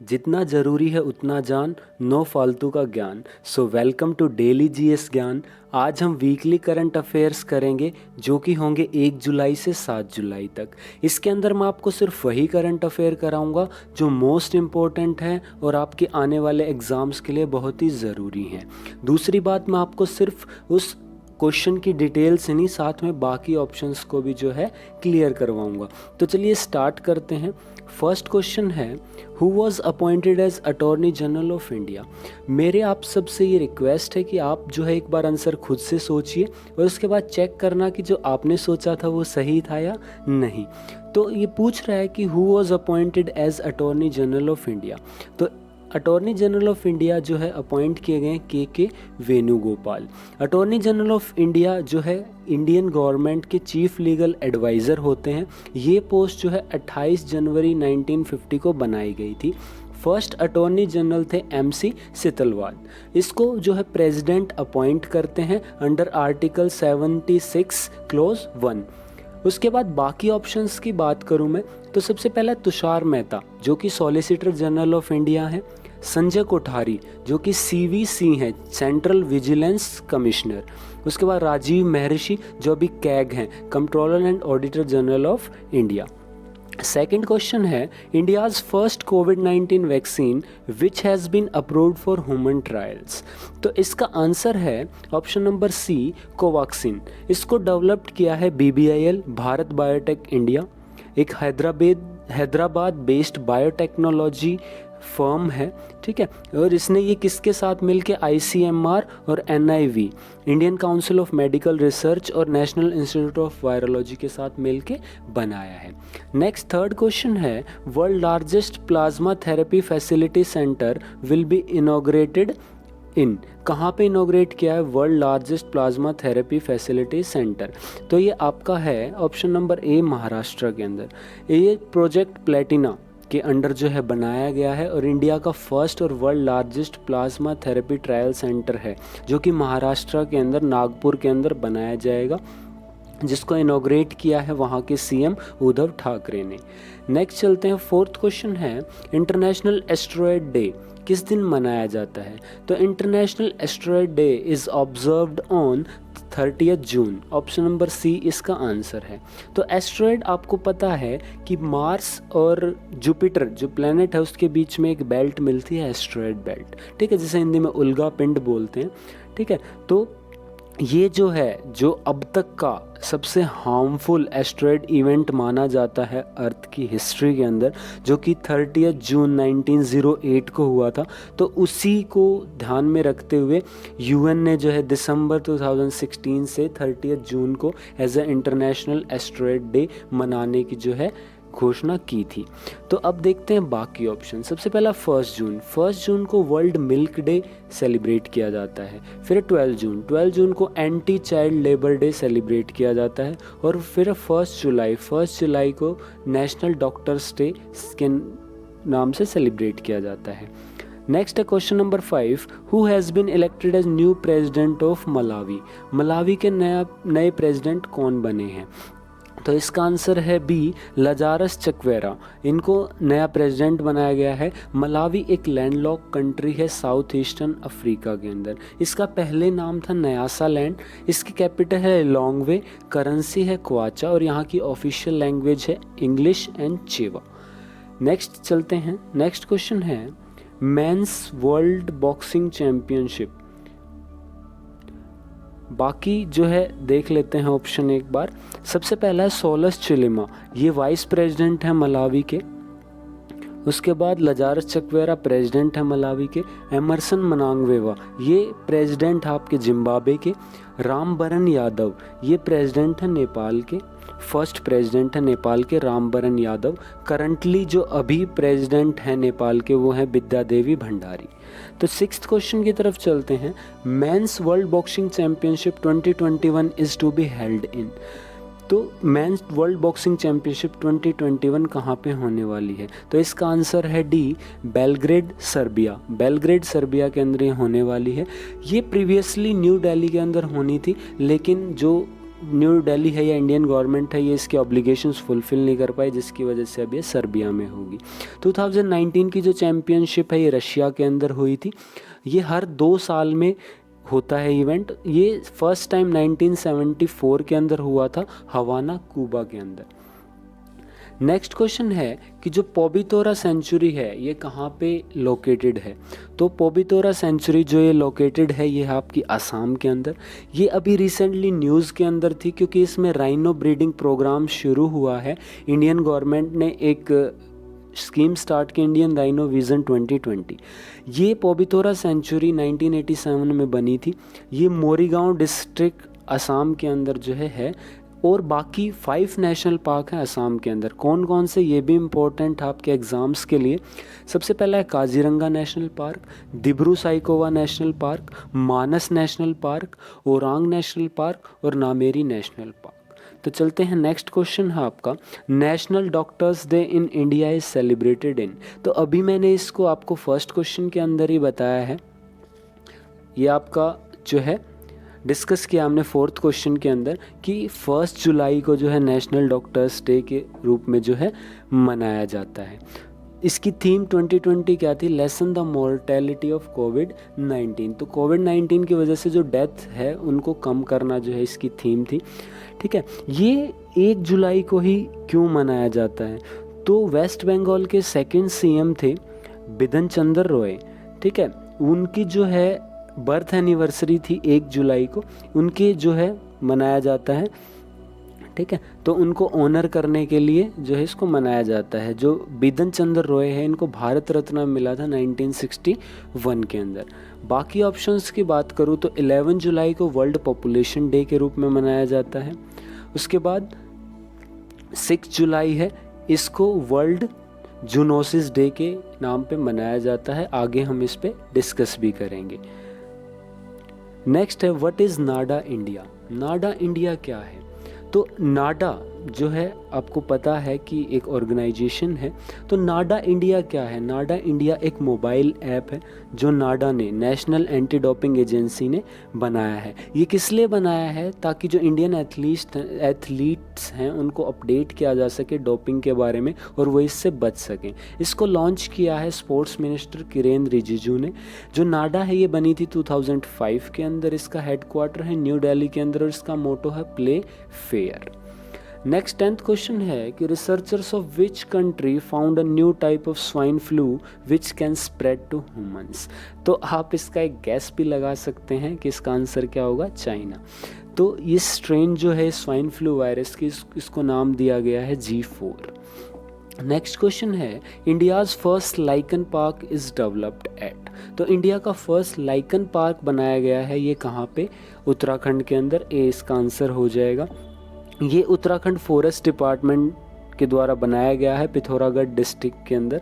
जितना ज़रूरी है उतना जान, नो फालतू का ज्ञान। So welcome to daily GS Gyan. आज हम वीकली करंट अफेयर्स करेंगे जो कि होंगे 1 जुलाई से 7 जुलाई तक। इसके अंदर मैं आपको सिर्फ वही करंट अफेयर कराऊंगा जो मोस्ट इम्पॉर्टेंट है और आपके आने वाले एग्ज़ाम्स के लिए बहुत ही ज़रूरी हैं। दूसरी बात, मैं आपको सिर्फ उस क्वेश्चन की डिटेल से नहीं, साथ में बाकी ऑप्शंस को भी जो है क्लियर करवाऊंगा। तो चलिए स्टार्ट करते हैं। फर्स्ट क्वेश्चन है, who was appointed as attorney general of India. मेरे आप सबसे ये रिक्वेस्ट है कि आप जो है एक बार आंसर खुद से सोचिए और उसके बाद चेक करना कि जो आपने सोचा था वो सही था या नहीं। तो ये पूछ रहा है कि who was appointed as attorney general of India. तो अटॉर्नी जनरल ऑफ इंडिया जो है अपॉइंट किए गए K Venugopal. Attorney general of India जो है इंडियन गवर्नमेंट के चीफ लीगल एडवाइज़र होते हैं। ये पोस्ट जो है 28 जनवरी 1950 को बनाई गई थी। फर्स्ट अटॉर्नी जनरल थे MC सितलवाल। इसको जो है प्रेसिडेंट अपॉइंट करते हैं अंडर आर्टिकल 76 क्लोज 1। उसके बाद बाकी ऑप्शंस की बात करूं मैं तो सबसे पहला तुषार मेहता जो कि सॉलिसिटर जनरल ऑफ इंडिया है। संजय कोठारी जो कि CVC हैं, सेंट्रल विजिलेंस कमिश्नर। उसके बाद राजीव महर्षि जो अभी कैग हैं, controller and auditor general of India. Second question है, इंडियाज फर्स्ट कोविड-19 vaccine which has been approved for human trials. तो इसका आंसर है ऑप्शन नंबर C, कोवैक्सीन। इसको डेवलप्ड किया है BBIL, भारत बायोटेक इंडिया, एक हैदराबाद बेस्ड बायोटेक्नोलॉजी फर्म है, ठीक है। और इसने ये किसके साथ मिलके ICMR और NIV, Indian council of medical research और नेशनल इंस्टीट्यूट ऑफ वायरोलॉजी के साथ मिलके बनाया है। नेक्स्ट थर्ड क्वेश्चन है, world largest plasma therapy facility centre will be inaugurated इन। कहाँ पे इनॉग्रेट किया है world largest plasma therapy facility centre. तो ये आपका है ऑप्शन नंबर A, महाराष्ट्र के अंदर। ये प्रोजेक्ट प्लेटिना के अंडर जो है बनाया गया है और इंडिया का फर्स्ट और world largest plasma therapy trial centre है जो कि महाराष्ट्र के अंदर नागपुर के अंदर बनाया जाएगा, जिसको इनॉग्रेट किया है वहाँ के CM उद्धव ठाकरे ने। नेक्स्ट चलते हैं, फोर्थ क्वेश्चन है, इंटरनेशनल एस्टेरॉयड डे किस दिन मनाया जाता है। तो international asteroid day is observed on 30 June. Option number C इसका आंसर है। तो एस्टेरॉयड आपको पता है कि मार्स और जुपिटर जो प्लैनेट है उसके बीच में एक बेल्ट मिलती है, एस्टेरॉयड बेल्ट, ठीक है, जिसे हिंदी में उल्का पिंड बोलते हैं, ठीक है। तो ये जो है जो अब तक का सबसे हार्मफुल एस्टेरॉयड इवेंट माना जाता है अर्थ की हिस्ट्री के अंदर, जो कि 30 जून 1908 को हुआ था। तो उसी को ध्यान में रखते हुए UN ने जो है दिसंबर 2016 से 30 जून को as a international asteroid day मनाने की जो है घोषणा की थी। तो अब देखते हैं बाकी ऑप्शन। सबसे पहला 1 जून को वर्ल्ड मिल्क डे सेलिब्रेट किया जाता है। फिर 12 जून को anti child labour day celebrate किया जाता है। और फिर 1 जुलाई को नेशनल डॉक्टर्स डे के नाम से सेलिब्रेट किया जाता है। नेक्स्ट है question number 5, who has been elected as new president of Malawi. Malawi के नए प्रेसिडेंट कौन बने हैं। तो इसका आंसर है B, लजारस चक्वेरा। इनको नया प्रेसिडेंट बनाया गया है। मलावी एक लैंडलॉक कंट्री है साउथ ईस्टर्न अफ्रीका के अंदर। इसका पहले नाम था नयासा लैंड। इसकी कैपिटल है लॉन्गवे, करेंसी है क्वाचा और यहाँ की ऑफिशियल लैंग्वेज है इंग्लिश एंड चेवा। नेक्स्ट चलते हैं। नेक्स्ट क्वेश्चन है, मेंस वर्ल्ड बॉक्सिंग चैम्पियनशिप। बाकी जो है देख लेते हैं ऑप्शन एक बार। सबसे पहला है सोलस चिलिमा, ये वाइस प्रेसिडेंट है मलावी के। उसके बाद लजारस चक्वेरा प्रेसिडेंट है मलावी के। एमरसन मनांगवेवा ये प्रेसिडेंट है आपके जिम्बाब्वे के। रामबरन यादव ये प्रेसिडेंट है नेपाल के। फर्स्ट प्रेसिडेंट है नेपाल के रामबरन यादव। करंटली जो अभी प्रेसिडेंट हैं नेपाल के वो हैं विद्या देवी भंडारी। तो 6th क्वेश्चन की तरफ चलते हैं। Men's world boxing championship 2021 is to be held in. तो मेंस वर्ल्ड बॉक्सिंग चैंपियनशिप 2021 कहाँ पे होने वाली है। तो इसका आंसर है D, Belgrade Serbia. Belgrade Serbia के अंदर ये होने वाली है। ये प्रीवियसली न्यू दिल्ली के अंदर होनी थी, लेकिन जो न्यू दिल्ली है या इंडियन गवर्नमेंट है, ये इसके ऑब्लिगेशंस फुलफिल नहीं कर पाए, जिसकी वजह से अब ये सर्बिया में होगी। 2019 की जो चैम्पियनशिप है ये रशिया के अंदर हुई थी। ये हर 2 साल में होता है इवेंट। ये फर्स्ट टाइम 1974 के अंदर हुआ था, हवाना कुबा के अंदर। नेक्स्ट क्वेश्चन है कि जो पोबितोरा सेंचुरी है ये कहाँ पे लोकेटेड है। तो पोबितोरा सेंचुरी जो ये लोकेटेड है ये है आपकी असम के अंदर। ये अभी रिसेंटली न्यूज़ के अंदर थी क्योंकि इसमें राइनो ब्रीडिंग प्रोग्राम शुरू हुआ है। इंडियन गवर्नमेंट ने एक स्कीम स्टार्ट की, इंडियन राइनो विज़न 2020। ये पोबितोरा सेंचुरी 1987 में बनी थी। ये मोरीगांव डिस्ट्रिक्ट असम के अंदर जो है और बाकी 5 नेशनल पार्क हैं असम के अंदर। कौन कौन से, ये भी इम्पोर्टेंट आपके एग्ज़ाम्स के लिए। सबसे पहला है Kaziranga national park, Dibru Saikhowa national park, Manas national park, Orang national park और नामेरी नेशनल पार्क। तो चलते हैं, नेक्स्ट क्वेश्चन है आपका, national doctors day in India is celebrated in. तो अभी मैंने इसको आपको फर्स्ट क्वेश्चन के अंदर ही बताया है। ये आपका जो है डिस्कस किया हमने 4th क्वेश्चन के अंदर कि 1 जुलाई को जो है नेशनल डॉक्टर्स डे के रूप में जो है मनाया जाता है। इसकी थीम 2020 क्या थी, लेसन द मोर्टेलिटी ऑफ कोविड-19। तो कोविड-19 की वजह से जो डेथ है उनको कम करना जो है इसकी थीम थी। ठीक है, ये 1 जुलाई को ही क्यों मनाया जाता है, तो वेस्ट बंगाल के 2nd CM थे बिधन चंद्र रॉय। ठीक है, उनकी जो है बर्थ एनिवर्सरी थी 1 जुलाई को, उनके जो है मनाया जाता है। ठीक है, तो उनको ऑनर करने के लिए जो है इसको मनाया जाता है। जो बिधन चंद्र रॉय है इनको भारत रत्न मिला था 1961 के अंदर। बाकी ऑप्शंस की बात करूँ तो 11 जुलाई को वर्ल्ड पॉपुलेशन डे के रूप में मनाया जाता है। उसके बाद 6 जुलाई है, इसको वर्ल्ड जूनोसिस डे के नाम पे मनाया जाता है। आगे हम इस पे डिस्कस भी करेंगे। नेक्स्ट है what is Nada India. Nada India क्या है, तो नाडा जो है आपको पता है कि एक ऑर्गेनाइजेशन है। तो नाडा इंडिया क्या है, नाडा इंडिया एक मोबाइल ऐप है जो नाडा ने, नेशनल एंटी डोपिंग एजेंसी ने बनाया है। ये किस लिए बनाया है, ताकि जो इंडियन एथलीट्स हैं उनको अपडेट किया जा सके डोपिंग के बारे में और वो इससे बच सकें। इसको लॉन्च किया है स्पोर्ट्स मिनिस्टर किरेन रिजिजू ने। जो नाडा है ये बनी थी 2005 के अंदर। इसका हेडक्वार्टर है न्यू दिल्ली के अंदर और इसका मोटो है play fair. Next 10th question है कि researchers of which country found a new type of swine flu which can spread to humans. तो आप इसका एक गैस भी लगा सकते हैं कि इसका आंसर क्या होगा, चाइना। तो ये स्ट्रेन जो है स्वाइन फ्लू वायरस की, इसको नाम दिया गया है G4। नेक्स्ट क्वेश्चन है India's first lichen park is developed at. तो इंडिया का फर्स्ट लाइकन पार्क बनाया गया है, ये कहाँ पे, उत्तराखंड के अंदर। ए इसका आंसर हो जाएगा। ये उत्तराखंड फॉरेस्ट डिपार्टमेंट के द्वारा बनाया गया है पिथौरागढ़ डिस्ट्रिक्ट के अंदर।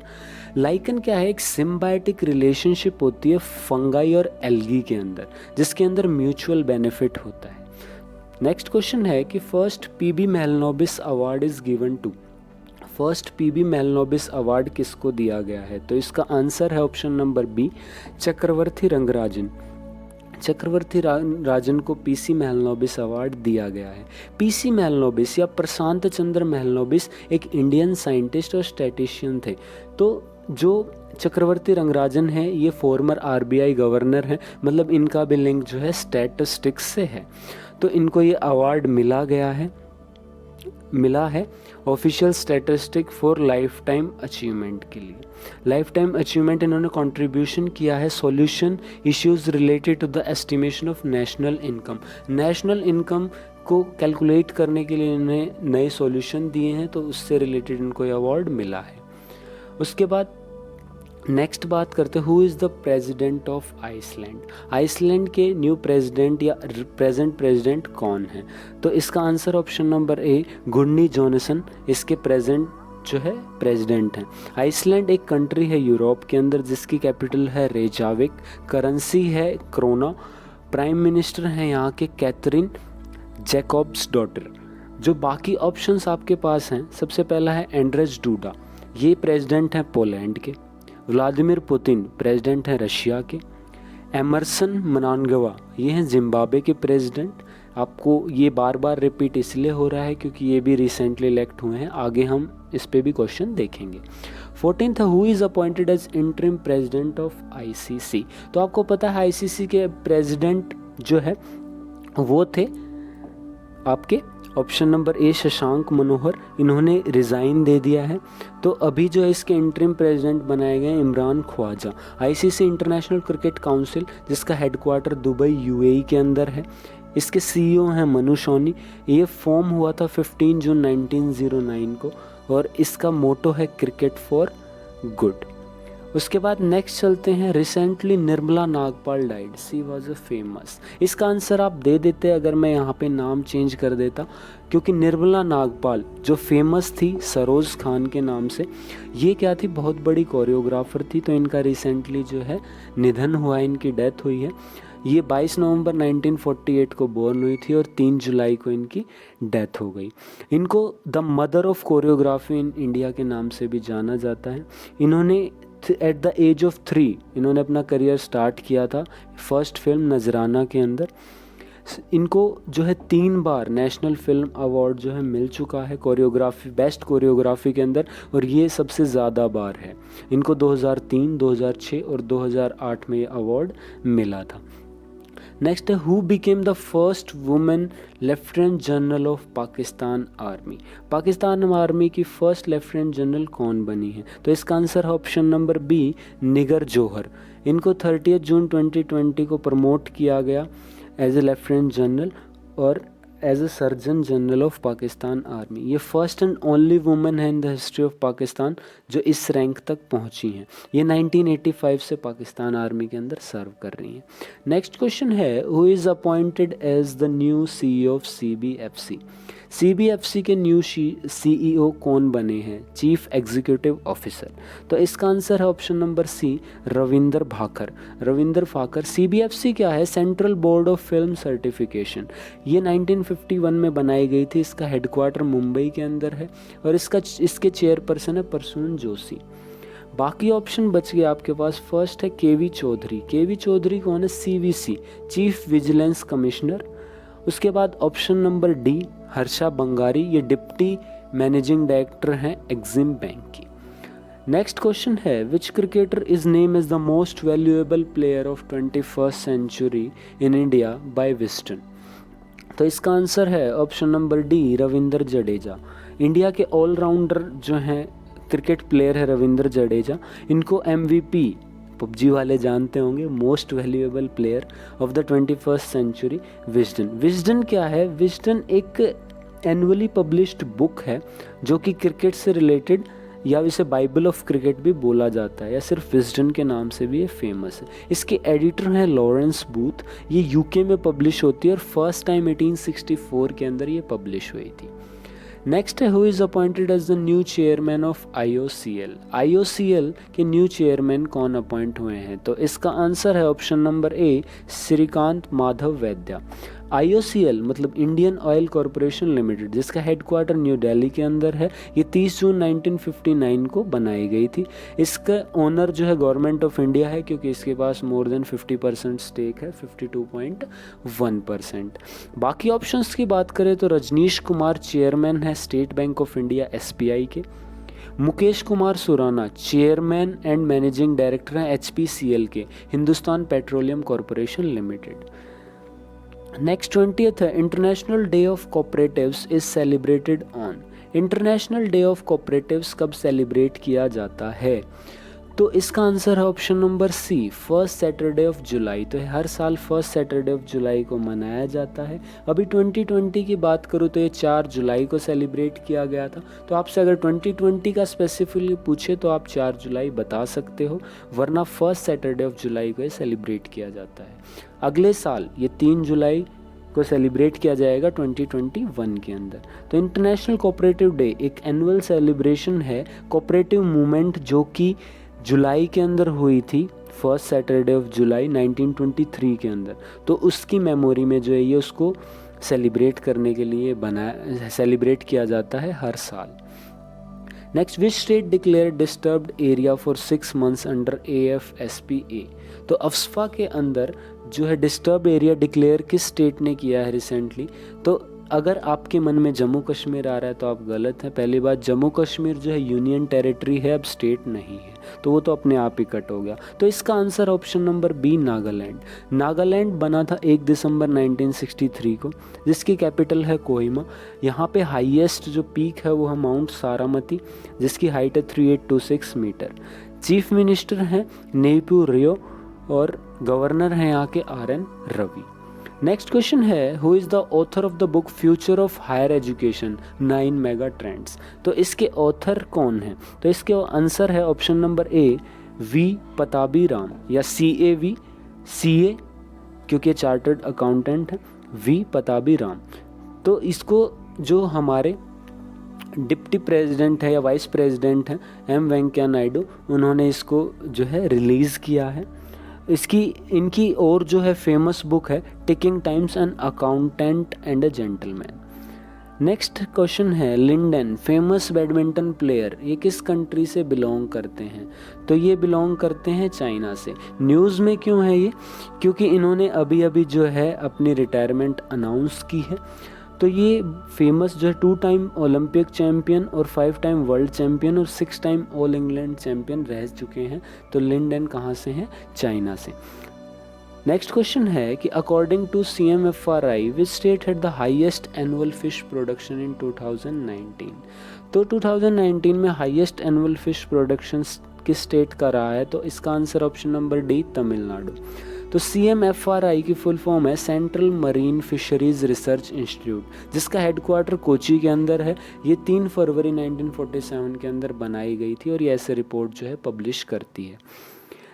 लाइकन क्या है, एक सिम्बायोटिक रिलेशनशिप होती है फंगाई और एल्गी के अंदर, जिसके अंदर म्यूचुअल बेनिफिट होता है। नेक्स्ट क्वेश्चन है कि first PB Mahalanobis award is given to. First PB Mahalanobis award किसको दिया गया है, तो इसका आंसर है option number B, Chakravarti Rangarajan. Chakravarti Rajan को पीसी मेलनोबिस अवार्ड दिया गया है। पीसी मेलनोबिस या प्रशांत चंद्र मेलनोबिस एक इंडियन साइंटिस्ट और स्टैटिशियन थे। तो जो चक्रवर्ती रंगराजन है ये फॉर्मर RBI गवर्नर हैं, मतलब इनका भी लिंक जो है स्टैटिस्टिक्स से है। तो इनको ये अवार्ड मिला है official statistic for lifetime achievement के लिए। लाइफ टाइम अचीवमेंट इन्होंने कंट्रीब्यूशन किया है solution issues related to the estimation of national income. National income को कैलकुलेट करने के लिए इन्होंने नए सॉल्यूशन दिए हैं, तो उससे रिलेटेड इनको ये अवार्ड मिला है। उसके बाद नेक्स्ट बात करते हैं who is the president of Iceland. Iceland के न्यू प्रेसिडेंट या प्रेजेंट प्रेसिडेंट कौन है, तो इसका answer option number A, Gudni Johannesson इसके प्रेजेंट जो है प्रेसिडेंट हैं। आइसलैंड एक कंट्री है यूरोप के अंदर जिसकी कैपिटल है रेजाविक, करेंसी है क्रोना, प्राइम मिनिस्टर हैं यहाँ के कैथरीन जैकब्स डॉटर। जो बाकी ऑप्शंस आपके पास हैं, सबसे पहला है एंड्रेज डूडा, ये प्रेसिडेंट हैं पोलैंड के। व्लादिमीर पुतिन प्रेसिडेंट हैं रशिया के। एमरसन मनांगवा ये हैं जिम्बाब्वे के प्रेसिडेंट। आपको ये बार बार रिपीट इसलिए हो रहा है क्योंकि ये भी रिसेंटली इलेक्ट हुए हैं, आगे हम इस पे भी क्वेश्चन देखेंगे। 14th, who is appointed as interim president of ICC. तो आपको पता है आईसीसी के प्रेसिडेंट जो है वो थे आपके ऑप्शन नंबर ए शशांक मनोहर, इन्होंने रिज़ाइन दे दिया है। तो अभी जो है इसके इंटरिम प्रेसिडेंट बनाए गए Imran Khwaja. ICC international cricket council जिसका हेडक्वार्टर दुबई यूएई के अंदर है, इसके सीईओ हैं मनु सोनी। ये फॉर्म हुआ था 15 जून 1909 को और इसका मोटो है क्रिकेट फॉर गुड। उसके बाद नेक्स्ट चलते हैं, recently Nirmala Nagpal died, she was a famous. इसका आंसर आप दे देते अगर मैं यहाँ पे नाम चेंज कर देता, क्योंकि निर्मला नागपाल जो फेमस थी सरोज खान के नाम से, ये क्या थी, बहुत बड़ी कोरियोग्राफर थी। तो इनका रिसेंटली जो है निधन हुआ, इनकी डेथ हुई है। ये 22 नवंबर 1948 को बोर्न हुई थी और 3 जुलाई को इनकी डेथ हो गई। इनको the mother of choreography in India के नाम से भी जाना जाता है। इन्होंने एट द एज ऑफ 3 इन्होंने अपना करियर स्टार्ट किया था फर्स्ट फिल्म नजराना के अंदर। इनको जो है 3 बार नेशनल फिल्म अवार्ड जो है मिल चुका है कोरियोग्राफी, बेस्ट कोरियोग्राफी के अंदर, और ये सबसे ज़्यादा बार है। इनको 2003, 2006 और 2008 में ये अवार्ड मिला था। नेक्स्ट है, who became the first women lieutenant general of Pakistan army. Pakistan army की फर्स्ट लेफ्टिनेंट जनरल कौन बनी है? तो इसका आंसर है option number B, Nigar Johar. इनको 30 जून 2020 को प्रमोट किया गया एज ए लेफ्टिनेंट जनरल और as a surgeon general of Pakistan army. ये फर्स्ट एंड ओनली वुमेन है in the history of Pakistan जो इस रैंक तक पहुंची हैं। ये 1985 से पाकिस्तान आर्मी के अंदर सर्व कर रही हैं। नेक्स्ट क्वेश्चन है, who is appointed as the new CEO of CBFC. CBFC के न्यू सीईओ कौन बने हैं? Chief executive officer. तो इसका आंसर है option number C, Ravinder Bhakar. Ravinder Bhakar. CBFC क्या है? Central board of film certification. ये 1951 में बनाई गई थी। इसका हेडक्वार्टर मुंबई के अंदर है और इसके चेयरपर्सन है प्रसून जोशी। बाकी ऑप्शन बच गए आपके पास। फर्स्ट है केवी चौधरी। केवी चौधरी कौन है? CVC, chief vigilance commissioner. उसके बाद option number D, Harsha Bangari, ये डिप्टी मैनेजिंग डायरेक्टर हैं एग्जिम बैंक की। नेक्स्ट क्वेश्चन है, which cricketer is name as the most valuable player of 21st century in India by Wisden. तो इसका आंसर है option number D, Ravindra Jadeja. India के allrounder जो हैं क्रिकेट प्लेयर है रविंद्र जडेजा। इनको MVP पबजी वाले जानते होंगे, most valuable player of the 21st century Wisden. Wisden क्या है? विजडन एक एनुअली पब्लिश्ड बुक है जो कि क्रिकेट से रिलेटेड, या इसे बाइबल ऑफ क्रिकेट भी बोला जाता है, या सिर्फ विजडन के नाम से भी ये फेमस है। इसके एडिटर हैं लॉरेंस बूथ। ये यूके में पब्लिश होती है और फर्स्ट टाइम 1864 के अंदर ये पब्लिश हुई थी। नेक्स्ट है, who is appointed as the new chairman of IOCL। IOCL के न्यू चेयरमैन कौन अपॉइंट हुए हैं? तो इसका आंसर है option number A, Shrikant Madhav Vaidya. IOCL मतलब इंडियन ऑयल कॉरपोरेशन लिमिटेड, जिसका हेडक्वार्टर न्यू दिल्ली के अंदर है। ये 30 जून 1959 को बनाई गई थी। इसका ओनर जो है गवर्नमेंट ऑफ इंडिया है, क्योंकि इसके पास मोर देन 50% स्टेक है, 52.1%। बाकी ऑप्शंस की बात करें तो रजनीश कुमार चेयरमैन है state bank of India SBI के। Mukesh Kumar Surana chairman and managing director हैं HPCL के, Hindustan petroleum corporation limited. Next 20th है, international day of cooperatives is celebrated on. International day of cooperatives कब सेलिब्रेट किया जाता है? तो इसका आंसर है option number C, first Saturday of July. तो हर साल फर्स्ट सैटरडे ऑफ जुलाई को मनाया जाता है। अभी 2020 की बात करूँ तो ये 4 जुलाई को सेलिब्रेट किया गया था। तो आपसे अगर 2020 का स्पेसिफिकली पूछे तो आप 4 जुलाई बता सकते हो, वरना फर्स्ट सैटरडे ऑफ जुलाई को ये सेलिब्रेट किया जाता है। अगले साल ये 3 जुलाई को सेलिब्रेट किया जाएगा 2021 के अंदर। तो इंटरनेशनल कोऑपरेटिव डे एक एनुअल सेलिब्रेशन है कोऑपरेटिव मूवमेंट जो कि जुलाई के अंदर हुई थी, फर्स्ट सैटरडे ऑफ जुलाई 1923 के अंदर। तो उसकी मेमोरी में जो है ये उसको सेलिब्रेट करने के लिए सेलिब्रेट किया जाता है हर साल। Next, which state declare disturbed area for 6 months under AFSPA? तो अफ्स्पा के अंदर जो है डिस्टर्ब एरिया डिक्लेयर किस स्टेट ने किया है रिसेंटली? तो अगर आपके मन में जम्मू कश्मीर आ रहा है तो आप गलत हैं। पहली बात, जम्मू कश्मीर जो है यूनियन टेरिटरी है, अब स्टेट नहीं है, तो वो तो अपने आप ही कट हो गया। तो इसका answer option number B, Nagaland. Nagaland बना था 1 दिसंबर 1963 को, जिसकी कैपिटल है कोहिमा। यहाँ पे हाईएस्ट जो पीक है वो है माउंट सारामती, जिसकी हाइट है 3826 मीटर। चीफ मिनिस्टर हैं नेपू रियो और गवर्नर हैं यहाँ के RN रवि। नेक्स्ट क्वेश्चन है, who is the author of the book future of higher education 9 mega trends? तो इसके ऑथर कौन है? तो इसके आंसर है option number A, V Pattabi Ram, या CA क्योंकि ये चार्टर्ड अकाउंटेंट है, V पताबी राम। तो इसको जो हमारे डिप्टी प्रेसिडेंट है या वाइस प्रेसिडेंट हैं M वेंकैया नायडू, उन्होंने इसको जो है रिलीज़ किया है। इनकी और जो है फेमस बुक है ticking times, an accountant and a gentleman. Next question है, लिंडन फेमस बैडमिंटन प्लेयर, ये किस कंट्री से बिलोंग करते हैं? तो ये बिलोंग करते हैं चाइना से। न्यूज़ में क्यों है ये? क्योंकि इन्होंने अभी अभी जो है अपनी रिटायरमेंट अनाउंस की है। तो ये फेमस जो है 2 टाइम ओलंपिक चैम्पियन और 5 टाइम वर्ल्ड चैम्पियन और 6 टाइम ऑल इंग्लैंड चैम्पियन रह चुके हैं। तो लिंडन कहाँ से हैं? चाइना से। नेक्स्ट क्वेश्चन है कि according to CMFRI which state had the highest annual fish production in 2019? तो 2019 में हाईएस्ट एनुअल फिश प्रोडक्शन किस स्टेट का रहा है? तो इसका answer option number D, Tamil Nadu. तो CMFRI की फुल फॉर्म है central marine fisheries research institute, जिसका हेडक्वार्टर कोची के अंदर है। ये 3 फरवरी 1947 के अंदर बनाई गई थी और ये ऐसे रिपोर्ट जो है पब्लिश करती है।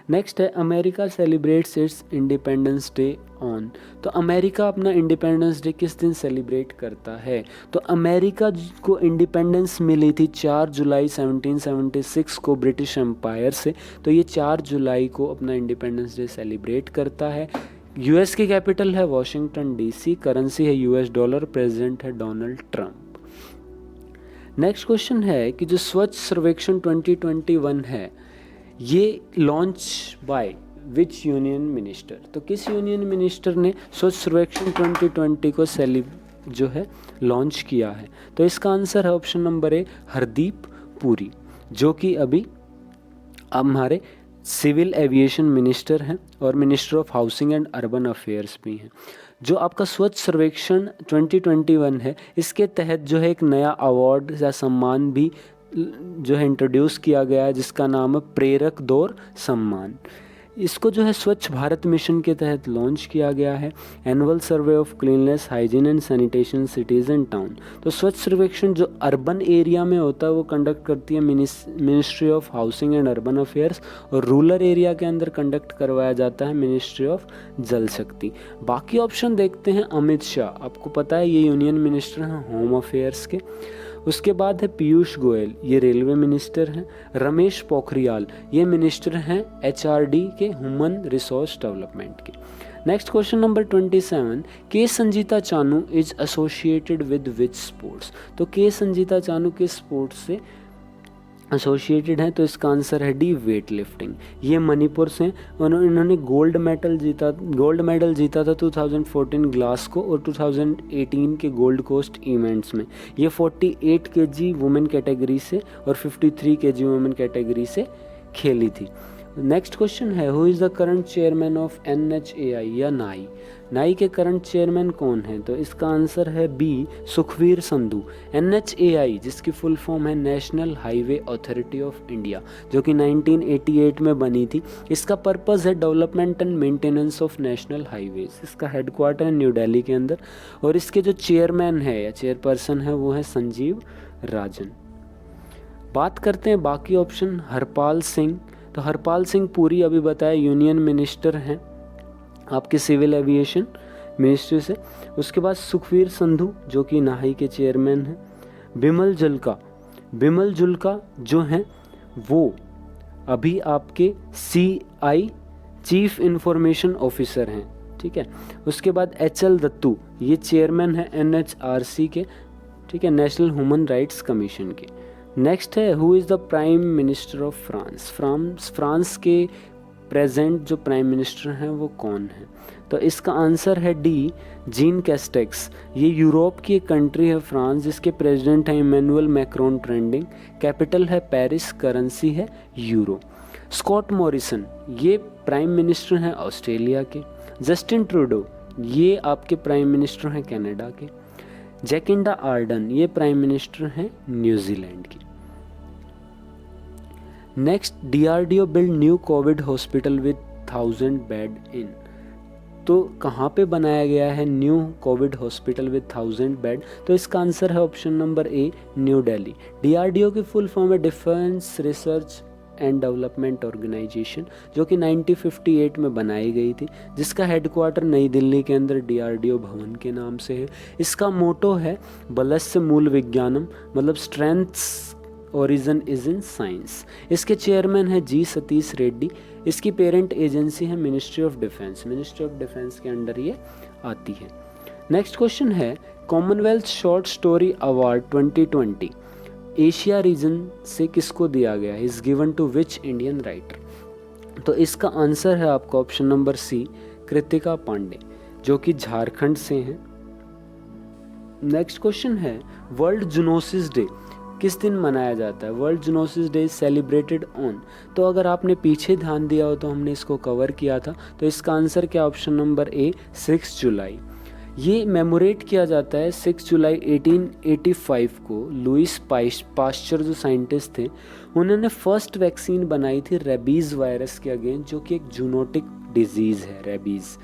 नेक्स्ट है, America celebrates it's independence day on. तो अमेरिका अपना इंडिपेंडेंस डे किस दिन सेलिब्रेट करता है? तो अमेरिका को इंडिपेंडेंस मिली थी 4 जुलाई 1776 को ब्रिटिश एम्पायर से। तो ये 4 जुलाई को अपना इंडिपेंडेंस डे सेलिब्रेट करता है। US की कैपिटल है वॉशिंगटन DC, करेंसी है US डॉलर, प्रेसिडेंट है डोनाल्ड ट्रंप। नेक्स्ट क्वेश्चन है कि जो स्वच्छ सर्वेक्षण 2021 है, ये launch by which union minister? तो किस यूनियन मिनिस्टर ने स्वच्छ सर्वेक्षण 2020 को जो है लॉन्च किया है? तो इसका आंसर है ऑप्शन नंबर ए, हरदीप पुरी, जो कि अभी हमारे सिविल एविएशन मिनिस्टर हैं और minister of housing and urban affairs भी हैं। जो आपका स्वच्छ सर्वेक्षण 2021 है, इसके तहत जो है एक नया अवार्ड या सम्मान भी जो है इंट्रोड्यूस किया गया है, जिसका नाम है प्रेरक दौर सम्मान। इसको जो है स्वच्छ भारत मिशन के तहत लॉन्च किया गया है। Annual survey of cleanliness, hygiene and sanitation cities and town. तो स्वच्छ सर्वेक्षण जो अर्बन एरिया में होता है वो कंडक्ट करती है ministry of housing and urban affairs, और रूरल एरिया के अंदर कंडक्ट करवाया जाता है मिनिस्ट्री ऑफ जल शक्ति। बाकी ऑप्शन देखते हैं, अमित शाह, आपको पता है ये यूनियन मिनिस्टर हैं होम अफेयर्स के। उसके बाद है पीयूष गोयल, ये रेलवे मिनिस्टर हैं। रमेश पोखरियाल, ये मिनिस्टर हैं HRD के, ह्यूमन रिसोर्स डेवलपमेंट के। नेक्स्ट क्वेश्चन नंबर 27, के Sanjita Chanu is associated with which sports? तो के संजीता चानू किस स्पोर्ट्स से एसोसिएटेड हैं? तो इसका आंसर है डी, वेट लिफ्टिंग। ये मणिपुर से, इन्होंने गोल्ड मेडल जीता था 2014 ग्लासगो और 2018 के गोल्ड कोस्ट इवेंट्स में। ये 48 kg वुमेन कैटेगरी से और 53 kg वुमेन कैटेगरी से खेली थी। नेक्स्ट क्वेश्चन है, who is the current chairman of NHAI या नाई के करंट चेयरमैन कौन है? तो इसका आंसर है बी, सुखवीर संधू। NHAI जिसकी फुल फॉर्म है national highway authority of India, जो कि 1988 में बनी थी। इसका पर्पस है development and maintenance of national highways. इसका हेडक्वार्टर है न्यू दिल्ली के अंदर, और इसके जो चेयरमैन है या चेयरपर्सन है वो है संजीव राजन। बात करते हैं बाकी ऑप्शन, हरपाल सिंह। तो हरपाल सिंह पुरी अभी बताया यूनियन मिनिस्टर हैं आपके सिविल एविएशन मिनिस्ट्री से। उसके बाद सुखवीर संधू जो कि नाई के चेयरमैन हैं। बिमल जुल्का जो हैं वो अभी आपके CI चीफ इंफॉर्मेशन ऑफिसर हैं, ठीक है। उसके बाद HL दत्तू, ये चेयरमैन है NHRC के, ठीक है, नेशनल ह्यूमन राइट्स कमीशन के। नेक्स्ट है who is the prime minister of France. France के प्रेजेंट जो प्राइम मिनिस्टर हैं वो कौन है? तो इसका आंसर है डी, जीन कैस्टेक्स। ये यूरोप की एक कंट्री है फ्रांस, जिसके प्रेसिडेंट हैं इमैनुअल मैक्रोन ट्रेंडिंग। कैपिटल है पेरिस, करेंसी है यूरो। स्कॉट मॉरिसन ये प्राइम मिनिस्टर हैं ऑस्ट्रेलिया के। जस्टिन ट्रूडो ये आपके प्राइम मिनिस्टर हैं कनाडा के। जैकिंडा आर्डन ये प्राइम मिनिस्टर हैं न्यूजीलैंड की। Next, DRDO build new covid hospital with 1000 bed in. तो कहाँ पे बनाया गया है new covid hospital with 1000 bed? तो इसका आंसर है option number A, new Delhi. DRDO की फुल फॉर्म है defence research and development organisation, जो कि 1958 में बनाई गई थी, जिसका हेडक्वार्टर नई दिल्ली के अंदर डीआरडीओ भवन के नाम से है। इसका मोटो है बलस्य मूल विज्ञानम, मतलब strength's origin is in science. इसके चेयरमैन है जी सतीश रेड्डी। इसकी पेरेंट एजेंसी है ministry of defence. Ministry of defence के अंडर ये आती है। नेक्स्ट क्वेश्चन है commonwealth short story award 2020 Asia region से किसको दिया गया है? Is given to which Indian writer? तो इसका आंसर है आपका option number C, Kritika Pandey, जो कि झारखंड से हैं। नेक्स्ट क्वेश्चन है वर्ल्ड जूनोसिस डे किस दिन मनाया जाता है? World zoonosis day is celebrated on. तो अगर आपने पीछे ध्यान दिया हो तो हमने इसको कवर किया था। तो इसका आंसर क्या, ऑप्शन नंबर ए, 6 जुलाई। ये मेमोरेट किया जाता है 6 जुलाई 1885 को। लुइस पास्चर जो साइंटिस्ट थे, उन्होंने फर्स्ट वैक्सीन बनाई थी रेबीज़ वायरस के अगेंस्ट, जो कि एक जूनोटिक डिजीज़ है। रेबीज़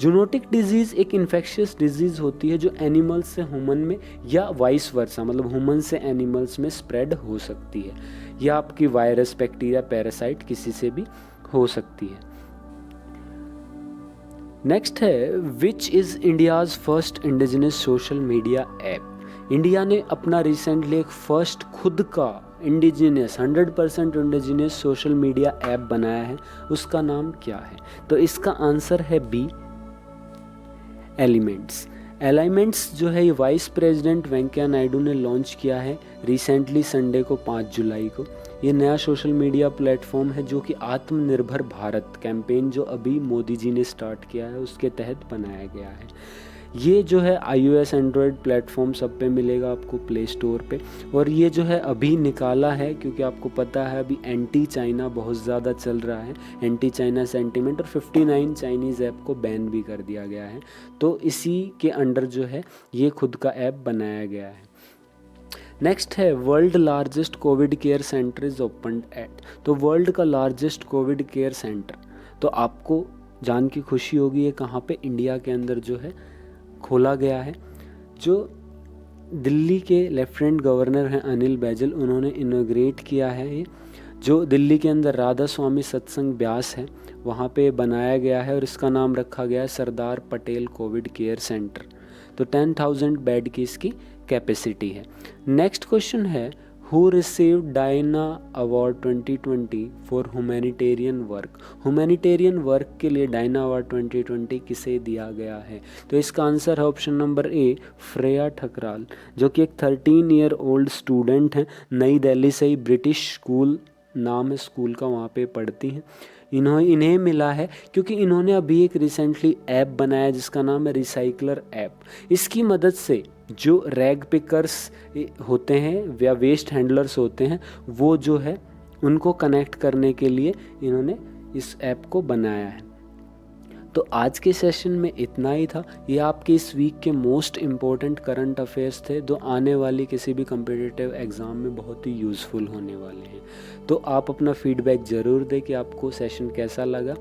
जूनोटिक डिजीज़ एक इन्फेक्शियस डिजीज़ होती है जो एनिमल्स से ह्यूमन में या वाइस वर्सा, मतलब ह्यूमन से एनिमल्स में स्प्रेड हो सकती है, या आपकी वायरस, बैक्टीरिया, पैरासाइट किसी से भी हो सकती है। नेक्स्ट है which is India's first indigenous social media app. India ने अपना रिसेंटली एक फर्स्ट खुद का indigenous 100% indigenous social media app बनाया है, उसका नाम क्या है? तो इसका आंसर है बी, एलिमेंट्स जो है ये वाइस प्रेसिडेंट वेंकैया नायडू ने लॉन्च किया है रिसेंटली संडे को 5 जुलाई को। ये नया सोशल मीडिया प्लेटफॉर्म है जो कि आत्मनिर्भर भारत कैंपेन जो अभी मोदी जी ने स्टार्ट किया है उसके तहत बनाया गया है। ये जो है iOS एंड्रॉयड प्लेटफॉर्म सब पे मिलेगा आपको प्ले स्टोर पे। और ये जो है अभी निकाला है क्योंकि आपको पता है अभी एंटी चाइना बहुत ज़्यादा चल रहा है, एंटी चाइना सेंटीमेंट, और 59 चाइनीज़ ऐप को बैन भी कर दिया गया है। तो इसी के अंडर जो है ये खुद का ऐप बनाया गया है। नेक्स्ट है world largest covid care centre is opened at. तो वर्ल्ड का लार्जेस्ट कोविड केयर सेंटर, तो आपको जान की खुशी होगी ये कहाँ पे, इंडिया के अंदर जो है खोला गया है। जो दिल्ली के लेफ्टिनेंट गवर्नर हैं अनिल बैजल, उन्होंने इनॉग्रेट किया है ये, जो दिल्ली के अंदर राधा स्वामी सत्संग ब्यास है वहाँ पे बनाया गया है, और इसका नाम रखा गया है Sardar Patel Covid care centre. तो 10,000 बेड की इसकी कैपेसिटी है। नेक्स्ट क्वेश्चन है who received Diana award 2020 for humanitarian work. Humanitarian work के लिए डायना अवार्ड 2020 किसे दिया गया है? तो इसका आंसर है ऑप्शन नंबर ए, श्रेया ठकराल, जो कि एक 13 ईयर ओल्ड स्टूडेंट हैं, नई दिल्ली से ही, ब्रिटिश स्कूल नाम है स्कूल का, वहाँ पे पढ़ती हैं। इन्हें मिला है क्योंकि इन्होंने अभी एक रिसेंटली ऐप बनाया जिसका नाम है रिसाइकलर ऐप। इसकी मदद से जो रैग पिकर्स होते हैं या वेस्ट हैंडलर्स होते हैं वो जो है उनको कनेक्ट करने के लिए इन्होंने इस ऐप को बनाया है। तो आज के सेशन में इतना ही था। ये आपके इस वीक के मोस्ट इम्पोर्टेंट करंट अफेयर्स थे जो आने वाली किसी भी कम्पिटिटिव एग्ज़ाम में बहुत ही यूज़फुल होने वाले हैं। तो आप अपना फीडबैक ज़रूर दें कि आपको सेशन कैसा लगा।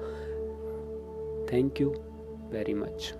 Thank you very much.